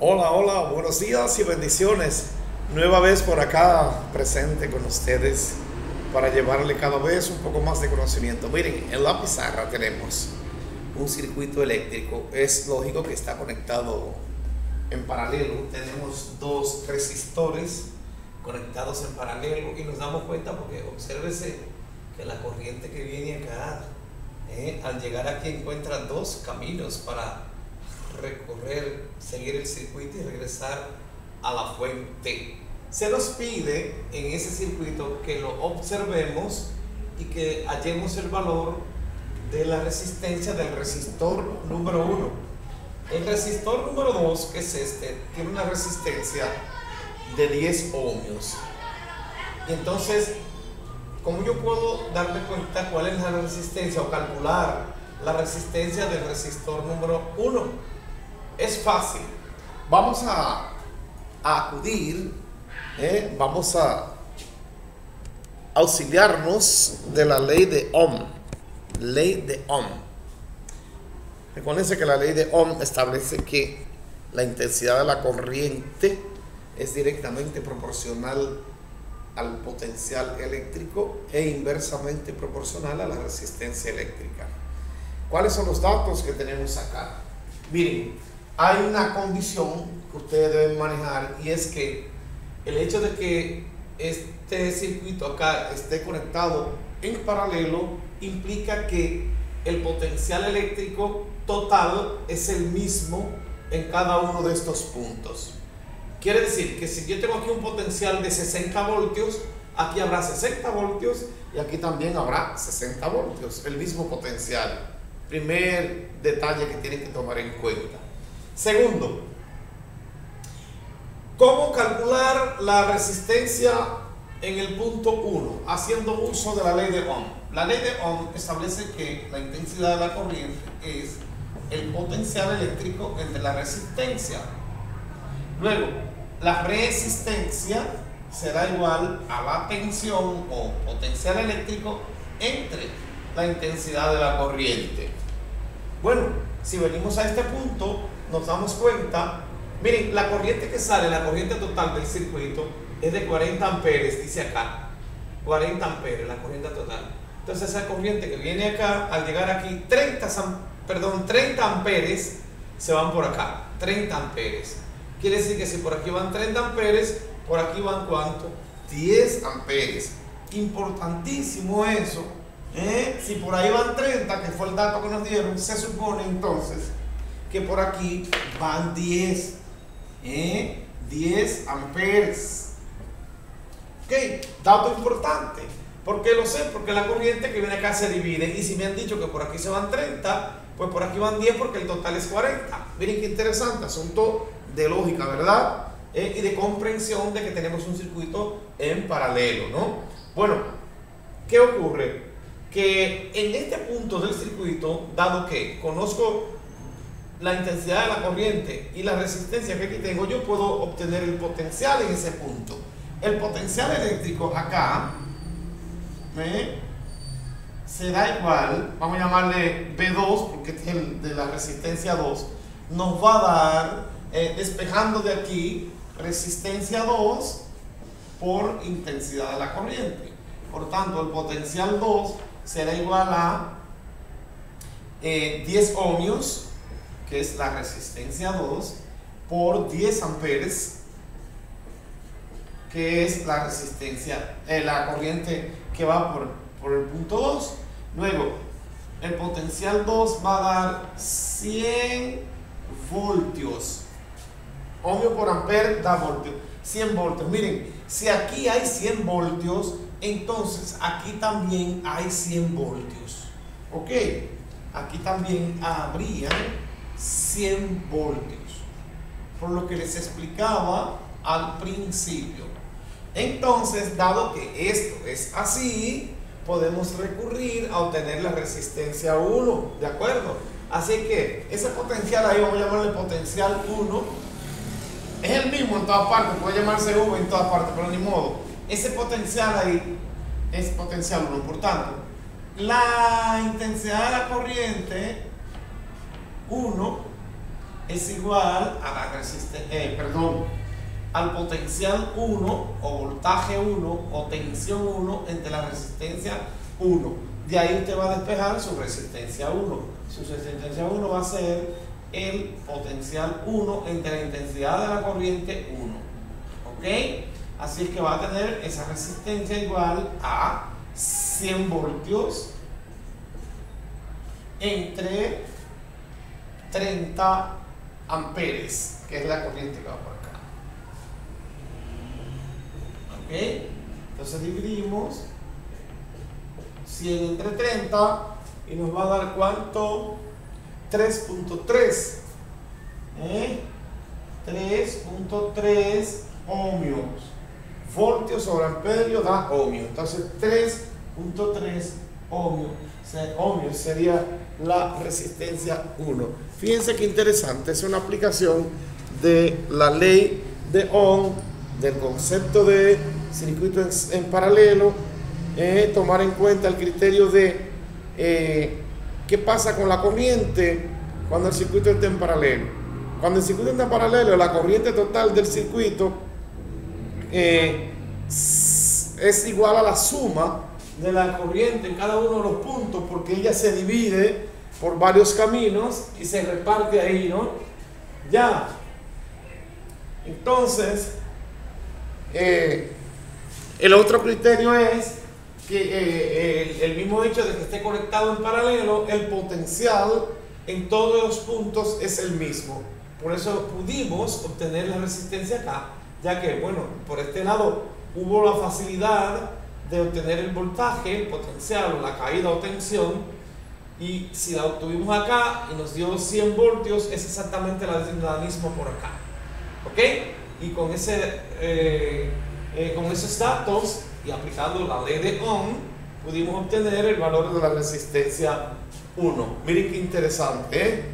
Hola, hola, buenos días y bendiciones. Nueva vez por acá presente con ustedes para llevarle cada vez un poco más de conocimiento. Miren, en la pizarra tenemos un circuito eléctrico. Es lógico que está conectado en paralelo. Tenemos dos resistores conectados en paralelo y nos damos cuenta porque obsérvese que la corriente que viene acá, al llegar aquí encuentra dos caminos para recorrer, seguir el circuito y regresar a la fuente. Se nos pide en ese circuito que lo observemos y que hallemos el valor de la resistencia del resistor número 1. El resistor número 2, que es este, tiene una resistencia de 10 ohmios. Y entonces, ¿cómo yo puedo darme cuenta cuál es la resistencia o calcular la resistencia del resistor número 1? Es fácil. Vamos a acudir, vamos a auxiliarnos de la ley de Ohm. Ley de Ohm. Recuérdense que la ley de Ohm establece que la intensidad de la corriente es directamente proporcional al potencial eléctrico e inversamente proporcional a la resistencia eléctrica. ¿Cuáles son los datos que tenemos acá? Miren, hay una condición que ustedes deben manejar y es que el hecho de que este circuito acá esté conectado en paralelo implica que el potencial eléctrico total es el mismo en cada uno de estos puntos. Quiere decir que si yo tengo aquí un potencial de 60 voltios, aquí habrá 60 voltios y aquí también habrá 60 voltios, el mismo potencial. Primer detalle que tienen que tomar en cuenta. Segundo, ¿cómo calcular la resistencia en el punto 1? Haciendo uso de la ley de Ohm. La ley de Ohm establece que la intensidad de la corriente es el potencial eléctrico entre la resistencia. Luego, la resistencia será igual a la tensión o potencial eléctrico entre la intensidad de la corriente. Bueno, si venimos a este punto, nos damos cuenta, miren, la corriente que sale, la corriente total del circuito es de 40 amperes, dice acá, 40 amperes la corriente total. Entonces esa corriente que viene acá, al llegar aquí, 30 amperes se van por acá, 30 amperes. Quiere decir que si por aquí van 30 amperes, por aquí van ¿cuánto? 10 amperes. Importantísimo eso. Si por ahí van 30, que fue el dato que nos dieron, se supone entonces que por aquí van 10. 10 amperes. Ok, dato importante. ¿Por qué lo sé? Porque la corriente que viene acá se divide. Y si me han dicho que por aquí se van 30, pues por aquí van 10 porque el total es 40. Miren qué interesante, asunto de lógica, ¿verdad? Y de comprensión de que tenemos un circuito en paralelo, ¿no? Bueno, ¿qué ocurre? Que en este punto del circuito, dado que conozco la intensidad de la corriente y la resistencia que aquí tengo, yo puedo obtener el potencial en ese punto. El potencial eléctrico acá será igual, vamos a llamarle B2 porque es el de la resistencia 2, nos va a dar, despejando de aquí, resistencia 2 por intensidad de la corriente. Por tanto, el potencial 2 será igual a 10 ohmios, que es la resistencia 2, por 10 amperes, que es la resistencia, la corriente que va por el punto 2. Luego, el potencial 2 va a dar 100 voltios. Ohmio por ampere da voltios. 100 voltios. Miren, si aquí hay 100 voltios, entonces aquí también hay 100 voltios. Ok, aquí también habría 100 voltios. Por lo que les explicaba al principio. Entonces, dado que esto es así, podemos recurrir a obtener la resistencia 1, ¿de acuerdo? Así que ese potencial ahí, vamos a llamarle potencial 1, es el mismo en todas partes, puede llamarse V en todas partes, pero ni modo. Ese potencial ahí es potencial 1, por tanto, la intensidad de la corriente 1 es igual a la resistencia, al potencial 1 o voltaje 1 o tensión 1 entre la resistencia 1. De ahí usted va a despejar su resistencia 1. Su resistencia 1 va a ser el potencial 1 entre la intensidad de la corriente 1. ¿Ok? Así es que va a tener esa resistencia igual a 100 voltios entre 30 amperes, que es la corriente que va por acá. ¿Ok? Entonces dividimos 100 entre 30 y nos va a dar ¿cuánto? 3.3. 3.3 ohmios. Voltios sobre amperio da ohmios. Entonces 3.3 ohmios. Ohmios sería la resistencia 1. Fíjense qué interesante, es una aplicación de la ley de Ohm, del concepto de circuito en paralelo, tomar en cuenta el criterio de qué pasa con la corriente cuando el circuito está en paralelo. Cuando el circuito está en paralelo, la corriente total del circuito es igual a la suma de la corriente en cada uno de los puntos, porque ella se divide por varios caminos y se reparte ahí, ¿no? Ya. Entonces, el otro criterio es que el mismo hecho de que esté conectado en paralelo, el potencial en todos los puntos es el mismo. Por eso pudimos obtener la resistencia acá, ya que, bueno, por este lado hubo la facilidad de obtener el voltaje, el potencial o la caída o tensión, y si la obtuvimos acá y nos dio 100 voltios, es exactamente la misma por acá. ¿Ok? Y con esos datos y aplicando la ley de Ohm, pudimos obtener el valor de la resistencia 1. Miren qué interesante,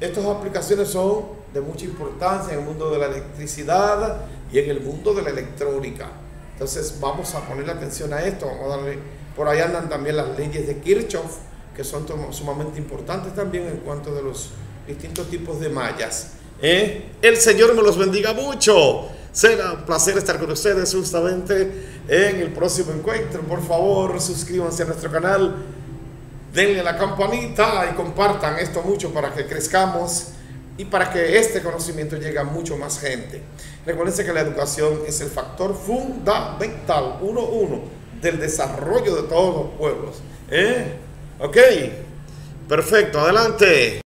Estas aplicaciones son de mucha importancia en el mundo de la electricidad y en el mundo de la electrónica. Entonces vamos a ponerle atención a esto, vamos a darle, por ahí andan también las leyes de Kirchhoff, que son sumamente importantes también en cuanto de los distintos tipos de mallas. El Señor me los bendiga mucho. Será un placer estar con ustedes justamente en el próximo encuentro. Por favor, suscríbanse a nuestro canal, denle a la campanita y compartan esto mucho para que crezcamos y para que este conocimiento llegue a mucho más gente. Recuerden que la educación es el factor fundamental, 1 del desarrollo de todos los pueblos. Ok, perfecto, adelante.